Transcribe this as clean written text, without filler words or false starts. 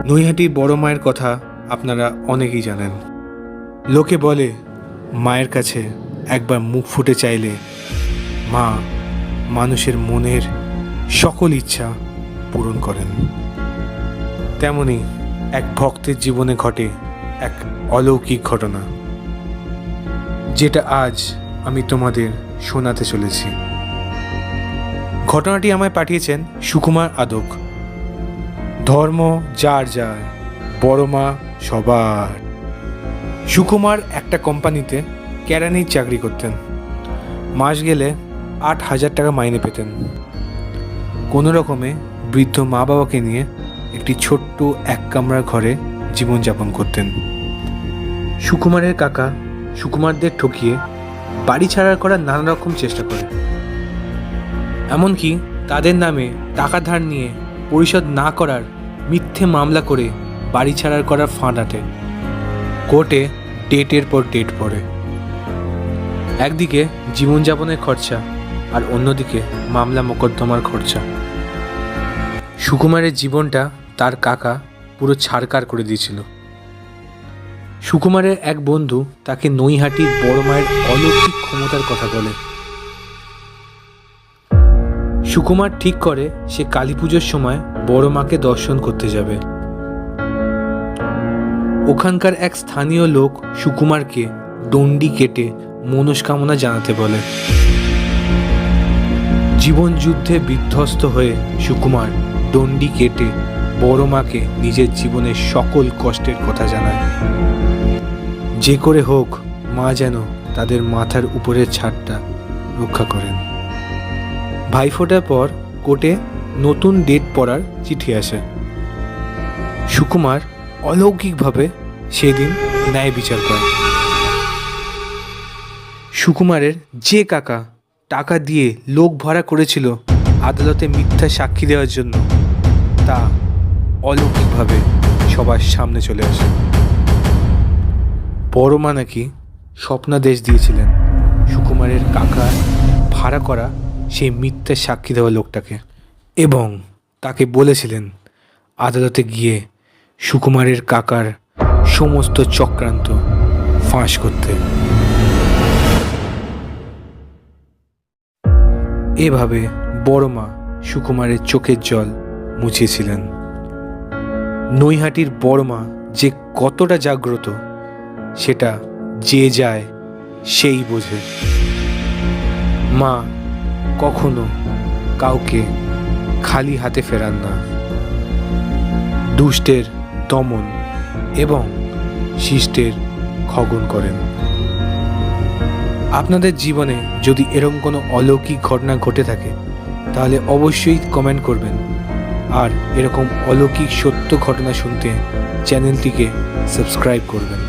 নৈহাটি বড় মায়ের কথা আপনারা অনেকেই জানেন। লোকে বলে মায়ের কাছে একবার মুখ ফুটে চাইলে মা মানুষের মনের সকল ইচ্ছা পূরণ করেন। তেমনি এক ভক্তের জীবনে ঘটে এক অলৌকিক ঘটনা, যেটা আজ আমি তোমাদের শোনাতে চলেছি। ঘটনাটি আমায় পাঠিয়েছেন সুকুমার আদক। ধর্ম যার যার, বড় মা সবার। সুকুমার একটা কোম্পানিতে কেরানির চাকরি করতেন। মাস গেলে 8,000 টাকা মাইনে পেতেন। কোনো রকমে বৃদ্ধ মা বাবাকে নিয়ে একটি ছোট্ট এক কামরার ঘরে জীবনযাপন করতেন। সুকুমারের কাকা সুকুমারদের ঠকিয়ে বাড়ি ছাড়া করার নানা রকম চেষ্টা করে, এমনকি তাদের নামে টাকা ধার নিয়ে পরিশোধ না করার মিথ্যে মামলা করে বাড়ি ছাড়া করার ফাঁদ আঁটে। কোর্টে ডেটের পর ডেট পড়ে। একদিকে জীবনযাপনের খরচা আর অন্যদিকে মামলা মোকদ্দমার খরচা। সুকুমারের জীবনটা তার কাকা পুরো ছাড়কার করে দিয়েছিল। সুকুমারের এক বন্ধু তাকে নৈহাটির বড় মায়ের অলৌকিক ক্ষমতার কথা বলে। সুকুমার ঠিক করে সে কালী পুজোর সময় বড় মাকে দর্শন করতে যাবে। ওখানকার এক স্থানীয় লোক সুকুমারকে দণ্ডি কেটে মনস্কামনা জানাতে বলে। জীবন যুদ্ধে বিধ্বস্ত হয়ে সুকুমার দণ্ডি কেটে বড় মাকে নিজের জীবনের সকল কষ্টের কথা জানায়। যে করে হোক মা যেন তাদের মাথার উপরের ছাদটা রক্ষা করেন। ভাইফোঁটার পর কোর্টে নতুন ডেট পড়ার চিঠি আসে। সুকুমার অলৌকিকভাবে সেদিন ন্যায় বিচার করে। সুকুমারের যে কাকা টাকা দিয়ে লোক ভাড়া করেছিল আদালতে মিথ্যা সাক্ষী দেওয়ার জন্য, তা অলৌকিকভাবে সবার সামনে চলে আসে। বড় মা নাকি স্বপ্নাদেশ দিয়েছিলেন সুকুমারের কাকা ভাড়া করা সেই মিথ্যা সাক্ষী দেওয়া লোকটাকে, এবং তাকে বলেছিলেন আদালতে গিয়ে সুকুমারের কাকার সমস্ত চক্রান্ত ফাঁস করতে। এভাবে বড় মা সুকুমারের চোখের জল মুছিয়েছিলেন। নৈহাটির বড় মা যে কতটা জাগ্রত সেটা যে যায় সেই বোঝে। মা কখনো কাউকে খালি হাতে ফেরান না। দুষ্টের দমন এবং শিষ্টের খগন করেন। আপনাদের জীবনে যদি এরকম কোনো অলৌকিক ঘটনা ঘটে থাকে তাহলে অবশ্যই কমেন্ট করবেন, আর এরকম অলৌকিক সত্য ঘটনা শুনতে চ্যানেলটিকে সাবস্ক্রাইব করবেন।